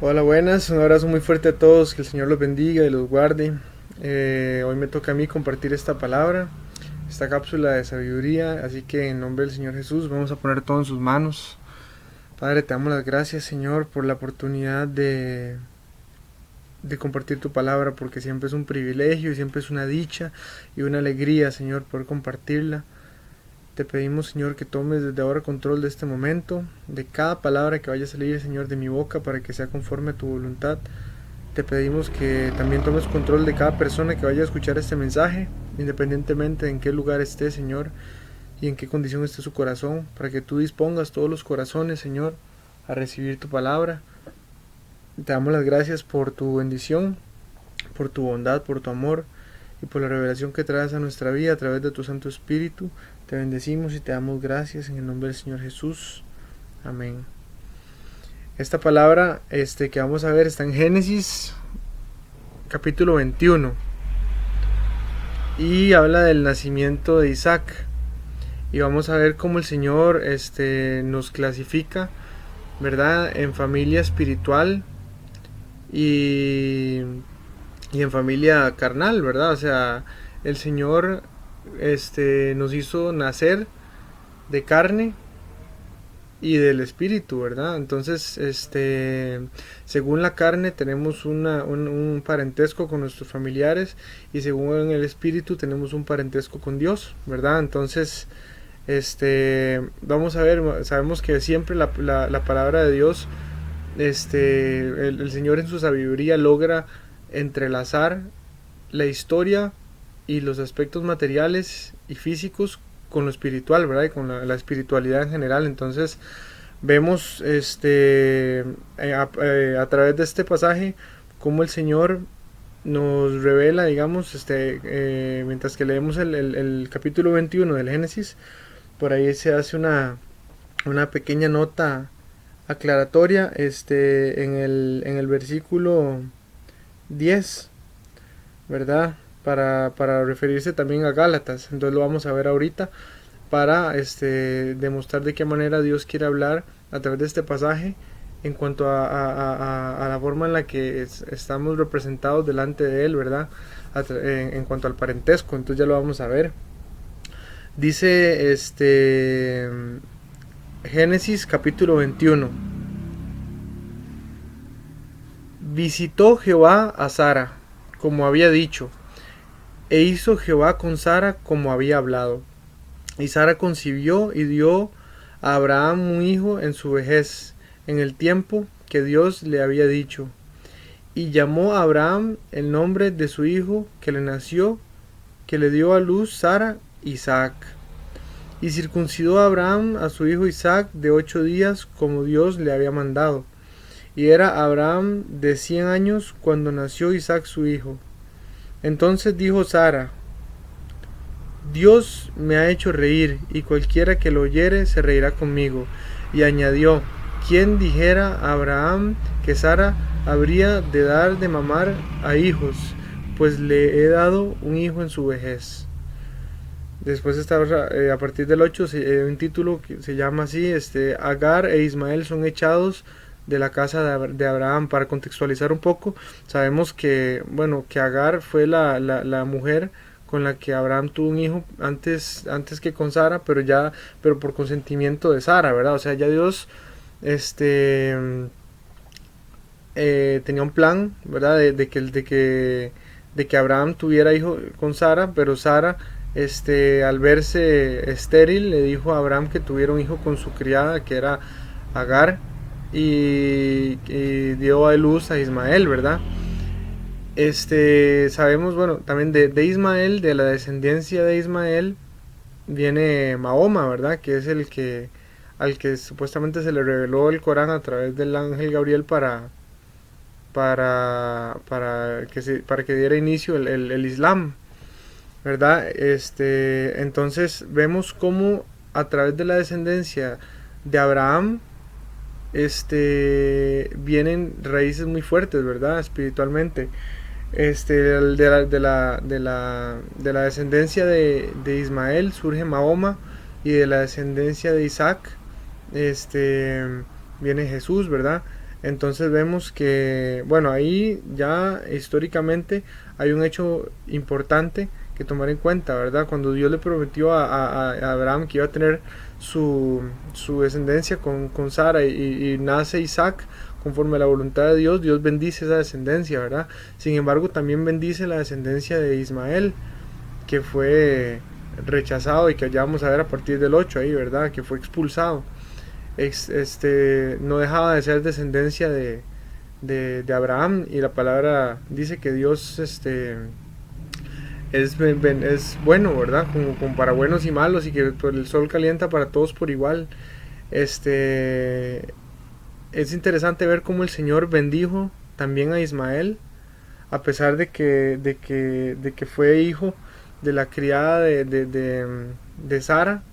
Hola, buenas, un abrazo muy fuerte a todos, que el Señor los bendiga y los guarde. Hoy me toca a mí compartir esta palabra, esta cápsula de sabiduría, así que en nombre del Señor Jesús vamos a poner todo en sus manos. Padre, te damos las gracias, Señor, por la oportunidad de compartir tu palabra, porque siempre es un privilegio y siempre es una dicha y una alegría, Señor, poder compartirla. Te pedimos, Señor, que tomes desde ahora control de este momento, de cada palabra que vaya a salir, Señor, de mi boca, para que sea conforme a tu voluntad. Te pedimos que también tomes control de cada persona que vaya a escuchar este mensaje, independientemente de en qué lugar esté, Señor, y en qué condición esté su corazón, para que tú dispongas todos los corazones, Señor, a recibir tu palabra. Te damos las gracias por tu bendición, por tu bondad, por tu amor y por la revelación que traes a nuestra vida a través de tu Santo Espíritu. Te bendecimos y te damos gracias en el nombre del Señor Jesús. Amén. Esta palabra que vamos a ver está en Génesis capítulo 21 y habla del nacimiento de Isaac. Y vamos a ver cómo el Señor nos clasifica, ¿verdad? En familia espiritual y, y en familia carnal, ¿verdad? O sea, el Señor nos hizo nacer de carne y del espíritu, ¿verdad? Entonces, según la carne tenemos un parentesco con nuestros familiares y según el espíritu tenemos un parentesco con Dios, ¿verdad? Entonces, vamos a ver, sabemos que siempre la palabra de Dios, el Señor en su sabiduría logra entrelazar la historia y los aspectos materiales y físicos con lo espiritual, ¿verdad? Y con la espiritualidad en general. Entonces vemos a través de este pasaje cómo el Señor nos revela, digamos, mientras que leemos el capítulo 21 del Génesis, por ahí se hace una pequeña nota aclaratoria en el versículo 10, ¿verdad? Para referirse también a Gálatas. Entonces lo vamos a ver ahorita para demostrar de qué manera Dios quiere hablar a través de este pasaje en cuanto a la forma en la que estamos representados delante de Él, ¿verdad? En cuanto al parentesco. Entonces ya lo vamos a ver. Dice Génesis capítulo 21. Visitó Jehová a Sara, como había dicho, e hizo Jehová con Sara como había hablado. Y Sara concibió y dio a Abraham un hijo en su vejez, en el tiempo que Dios le había dicho. Y llamó a Abraham el nombre de su hijo que le nació, que le dio a luz Sara, Isaac. Y circuncidó a Abraham a su hijo Isaac de 8 días, como Dios le había mandado. Y era Abraham de 100 años cuando nació Isaac su hijo. Entonces dijo Sara: Dios me ha hecho reír, y cualquiera que lo oyere se reirá conmigo. Y añadió: ¿quién dijera a Abraham que Sara habría de dar de mamar a hijos? Pues le he dado un hijo en su vejez. Después está a partir del 8 un título que se llama así, Agar e Ismael son echados de la casa de Abraham. Para contextualizar un poco, sabemos que, bueno, que Agar fue la mujer con la que Abraham tuvo un hijo antes que con Sara, pero por consentimiento de Sara, ¿verdad? O sea, ya Dios tenía un plan, ¿verdad? De que Abraham tuviera hijo con Sara, pero Sara al verse estéril le dijo a Abraham que tuviera un hijo con su criada, que era Agar, y dio a luz a Ismael, ¿verdad? Sabemos, bueno, también de Ismael, de la descendencia de Ismael, viene Mahoma, ¿verdad? Que es al que supuestamente se le reveló el Corán a través del ángel Gabriel para que diera inicio el Islam, ¿verdad? Entonces vemos cómo a través de la descendencia de Abraham vienen raíces muy fuertes, ¿verdad? Espiritualmente. De la descendencia de Ismael surge Mahoma, y de la descendencia de Isaac viene Jesús, ¿verdad? Entonces vemos que, bueno, ahí ya históricamente hay un hecho importante que tomar en cuenta, ¿verdad? Cuando Dios le prometió a Abraham que iba a tener su descendencia con Sara y nace Isaac conforme a la voluntad de Dios, Dios bendice esa descendencia, ¿verdad? Sin embargo, también bendice la descendencia de Ismael, que fue rechazado y que ya vamos a ver a partir del 8 ahí, ¿verdad? Que fue expulsado. No dejaba de ser descendencia de Abraham, y la palabra dice que Dios es bueno, ¿verdad? Como para buenos y malos, y que pues, el sol calienta para todos por igual. Es interesante ver cómo el Señor bendijo también a Ismael, a pesar de que fue hijo de la criada de Sara,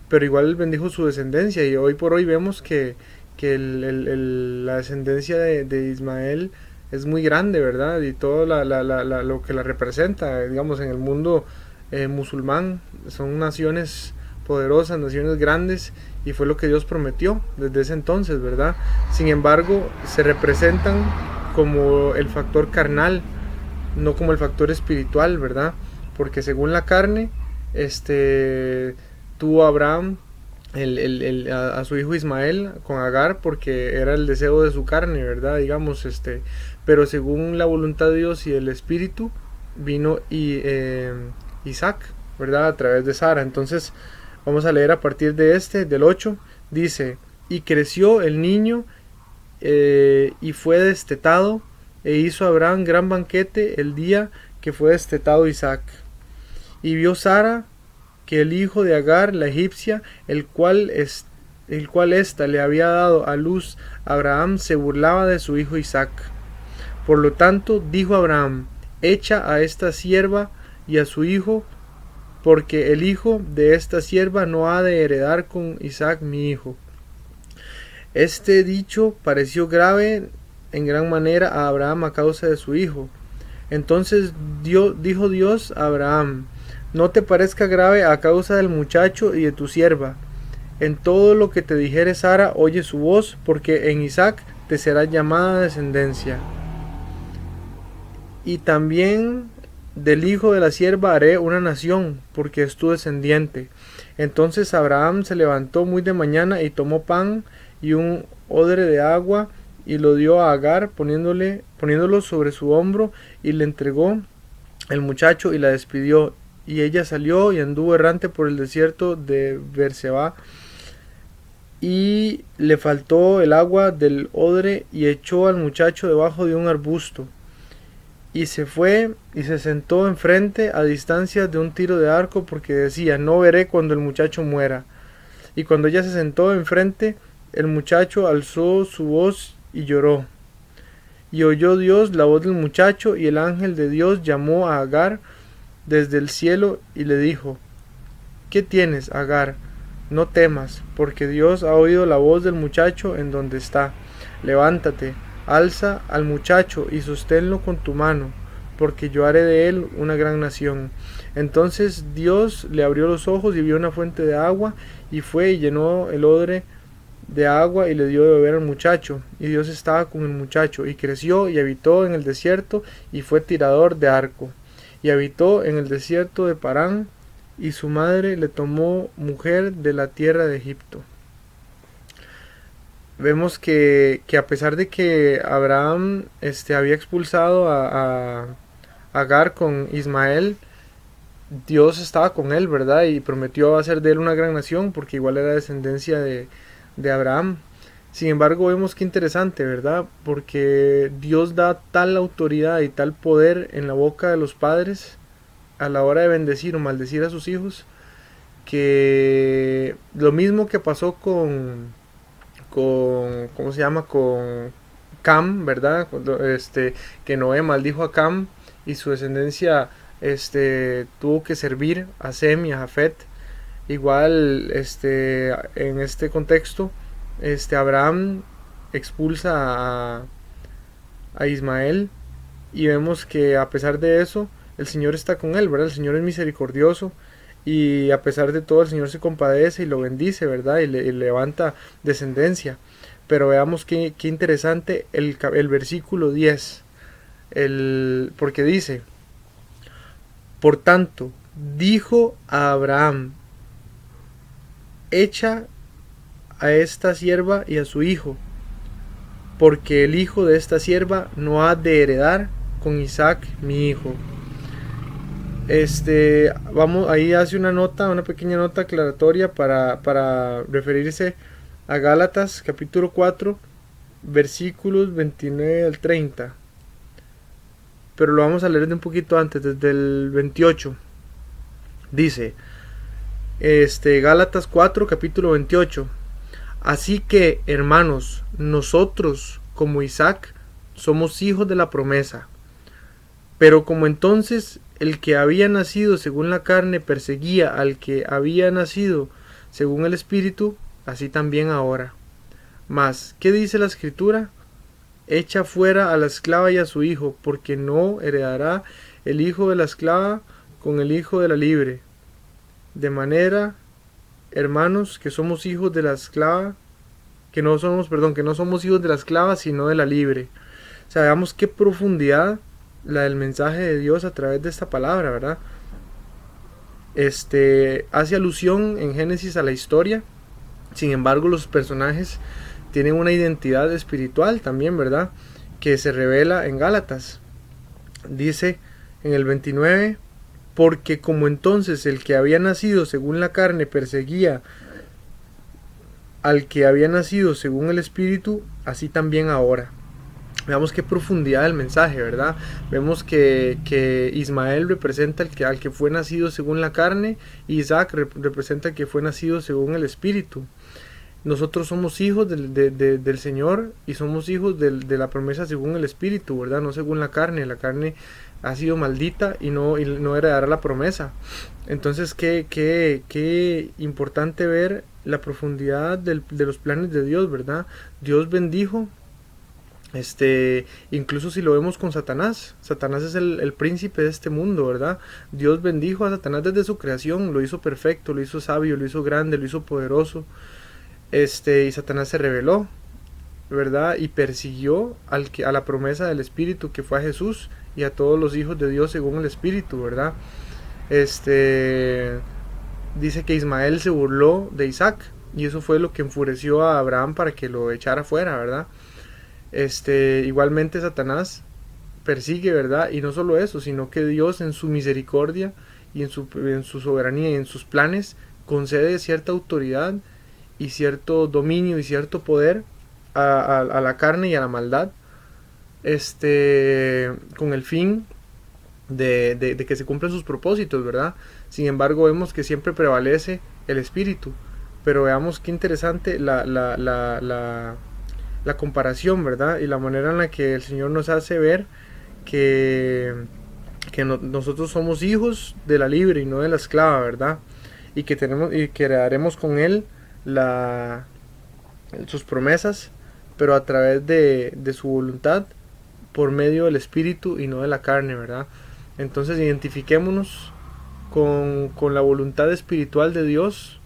pero igual bendijo su descendencia, y hoy por hoy vemos que la descendencia de Ismael es muy grande, ¿verdad? Y todo lo que la representa, digamos, en el mundo musulmán. Son naciones poderosas, naciones grandes, y fue lo que Dios prometió desde ese entonces, ¿verdad? Sin embargo, se representan como el factor carnal, no como el factor espiritual, ¿verdad? Porque según la carne, tuvo Abraham a su hijo Ismael con Agar porque era el deseo de su carne, ¿verdad? Digamos, pero según la voluntad de Dios y el Espíritu vino Isaac, ¿verdad? A través de Sara. Entonces vamos a leer a partir del 8, dice: y creció el niño y fue destetado, e hizo Abraham gran banquete el día que fue destetado Isaac. Y vio Sara que el hijo de Agar, la egipcia, el cual ésta le había dado a luz a Abraham, se burlaba de su hijo Isaac. Por lo tanto dijo Abraham: echa a esta sierva y a su hijo, porque el hijo de esta sierva no ha de heredar con Isaac mi hijo. Este dicho pareció grave en gran manera a Abraham a causa de su hijo. Entonces dijo Dios a Abraham: no te parezca grave a causa del muchacho y de tu sierva. En todo lo que te dijere Sara, oye su voz, porque en Isaac te será llamada descendencia. Y también del hijo de la sierva haré una nación, porque es tu descendiente. Entonces Abraham se levantó muy de mañana y tomó pan y un odre de agua, y lo dio a Agar, poniéndolo sobre su hombro, y le entregó el muchacho y la despidió. Y ella salió y anduvo errante por el desierto de Beerseba, y le faltó el agua del odre, y echó al muchacho debajo de un arbusto. Y se fue y se sentó enfrente, a distancia de un tiro de arco, porque decía: no veré cuando el muchacho muera. Y cuando ella se sentó enfrente, el muchacho alzó su voz y lloró. Y oyó Dios la voz del muchacho, y el ángel de Dios llamó a Agar desde el cielo y le dijo: ¿qué tienes, Agar? No temas, porque Dios ha oído la voz del muchacho en donde está. Levántate, alza al muchacho y sosténlo con tu mano, porque yo haré de él una gran nación. Entonces Dios le abrió los ojos y vio una fuente de agua, y fue y llenó el odre de agua y le dio de beber al muchacho. Y Dios estaba con el muchacho, y creció y habitó en el desierto, y fue tirador de arco. Y habitó en el desierto de Parán, y su madre le tomó mujer de la tierra de Egipto. Vemos que a pesar de que Abraham había expulsado a Agar con Ismael, Dios estaba con él, ¿verdad? Y prometió hacer de él una gran nación, porque igual era descendencia de Abraham. Sin embargo, vemos que interesante, ¿verdad? Porque Dios da tal autoridad y tal poder en la boca de los padres a la hora de bendecir o maldecir a sus hijos, que lo mismo que pasó ¿cómo se llama? Con Cam, ¿verdad? Que Noé maldijo a Cam y su descendencia tuvo que servir a Sem y a Jafet. Igual en este contexto Abraham expulsa a Ismael, y vemos que a pesar de eso el Señor está con él, ¿verdad? El Señor es misericordioso, y a pesar de todo el Señor se compadece y lo bendice, ¿verdad? Y le levanta descendencia. Pero veamos qué interesante el versículo 10, porque dice: por tanto, dijo a Abraham: echa a esta sierva y a su hijo, porque el hijo de esta sierva no ha de heredar con Isaac mi hijo. Vamos, ahí hace una pequeña nota aclaratoria para referirse a Gálatas capítulo 4, versículos 29 al 30. Pero lo vamos a leer de un poquito antes, desde el 28. Dice, Gálatas 4, capítulo 28. Así que, hermanos, nosotros, como Isaac, somos hijos de la promesa. Pero como entonces el que había nacido según la carne perseguía al que había nacido según el Espíritu, así también ahora. Mas, ¿qué dice la Escritura? Echa fuera a la esclava y a su hijo, porque no heredará el hijo de la esclava con el hijo de la libre. De manera, hermanos, que somos hijos de la esclava, que no somos hijos de la esclava, sino de la libre. O sea, veamos qué profundidad la del mensaje de Dios a través de esta palabra, ¿verdad? Hace alusión en Génesis a la historia. Sin embargo, los personajes tienen una identidad espiritual también, ¿verdad? Que se revela en Gálatas. Dice en el 29, porque como entonces el que había nacido según la carne perseguía al que había nacido según el Espíritu, así también ahora. Veamos qué profundidad del mensaje, ¿verdad? Vemos que Ismael representa al que fue nacido según la carne, y Isaac representa al que fue nacido según el Espíritu. Nosotros somos hijos del Señor y somos hijos de la promesa según el Espíritu, ¿verdad? No según la carne. La carne ha sido maldita y no heredará la promesa. Entonces, qué importante ver la profundidad de los planes de Dios, ¿verdad? Dios bendijo. Incluso si lo vemos con Satanás es el príncipe de este mundo, ¿verdad? Dios bendijo a Satanás desde su creación, lo hizo perfecto, lo hizo sabio, lo hizo grande, lo hizo poderoso. Y Satanás se rebeló, ¿verdad? Y persiguió a la promesa del Espíritu, que fue a Jesús y a todos los hijos de Dios según el Espíritu, ¿verdad? Dice que Ismael se burló de Isaac, y eso fue lo que enfureció a Abraham para que lo echara fuera, ¿verdad? Igualmente Satanás persigue, ¿verdad? Y no solo eso, sino que Dios en su misericordia y en su soberanía y en sus planes concede cierta autoridad y cierto dominio y cierto poder a la carne y a la maldad, con el fin de que se cumplan sus propósitos, ¿verdad? Sin embargo, vemos que siempre prevalece el espíritu. Pero veamos qué interesante la comparación, ¿verdad? Y la manera en la que el Señor nos hace ver que nosotros somos hijos de la libre y no de la esclava, ¿verdad? Y que heredaremos con Él sus promesas, pero a través de su voluntad, por medio del Espíritu y no de la carne, ¿verdad? Entonces identifiquémonos con la voluntad espiritual de Dios.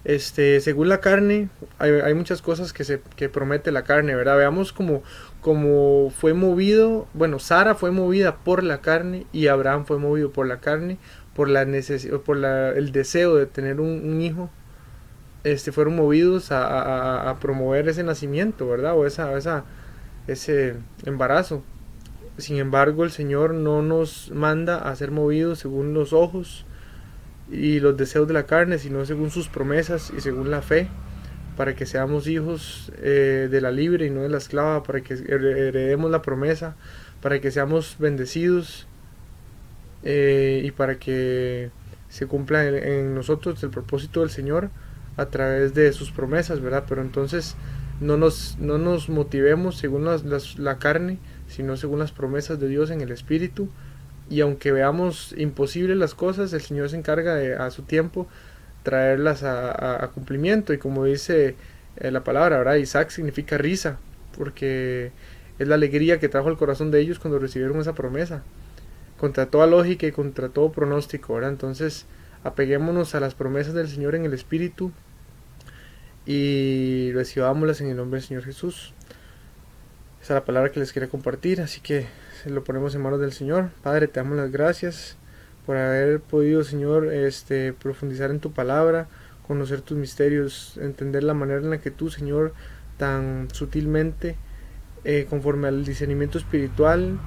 Según la carne, hay muchas cosas que promete la carne, ¿verdad? Veamos como fue movido, bueno, Sara fue movida por la carne y Abraham fue movido por la carne, por el deseo de tener un hijo. Fueron movidos a promover ese nacimiento, ¿verdad? O ese embarazo. Sin embargo, el Señor no nos manda a ser movidos según los ojos y los deseos de la carne, sino según sus promesas y según la fe, para que seamos hijos de la libre y no de la esclava, para que heredemos la promesa, para que seamos bendecidos y para que se cumpla en nosotros el propósito del Señor a través de sus promesas, ¿verdad? Pero entonces no nos motivemos según la carne, sino según las promesas de Dios en el Espíritu. Y aunque veamos imposibles las cosas, el Señor se encarga de, a su tiempo, traerlas a cumplimiento. Y como dice la palabra, ¿verdad? Isaac significa risa, porque es la alegría que trajo al corazón de ellos cuando recibieron esa promesa, contra toda lógica y contra todo pronóstico, ¿verdad? Entonces, apeguémonos a las promesas del Señor en el Espíritu y recibámoslas en el nombre del Señor Jesús. Esa es la palabra que les quería compartir, así que se lo ponemos en manos del Señor. Padre, te damos las gracias por haber podido, Señor, profundizar en tu palabra, conocer tus misterios, entender la manera en la que tú, Señor, tan sutilmente, conforme al discernimiento espiritual,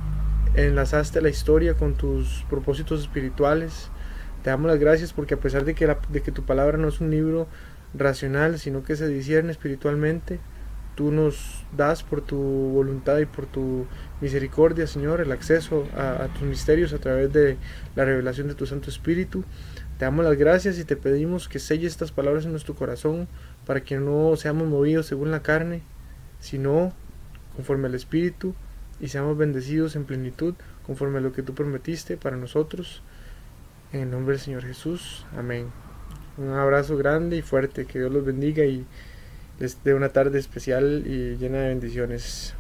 enlazaste la historia con tus propósitos espirituales. Te damos las gracias porque a pesar de que tu palabra no es un libro racional, sino que se discierne espiritualmente, tú nos das por tu voluntad y por tu misericordia, Señor, el acceso a tus misterios a través de la revelación de tu Santo Espíritu. Te damos las gracias y te pedimos que selles estas palabras en nuestro corazón para que no seamos movidos según la carne, sino conforme al Espíritu, y seamos bendecidos en plenitud conforme a lo que tú prometiste para nosotros. En el nombre del Señor Jesús. Amén. Un abrazo grande y fuerte. Que Dios los bendiga y les dé una tarde especial y llena de bendiciones.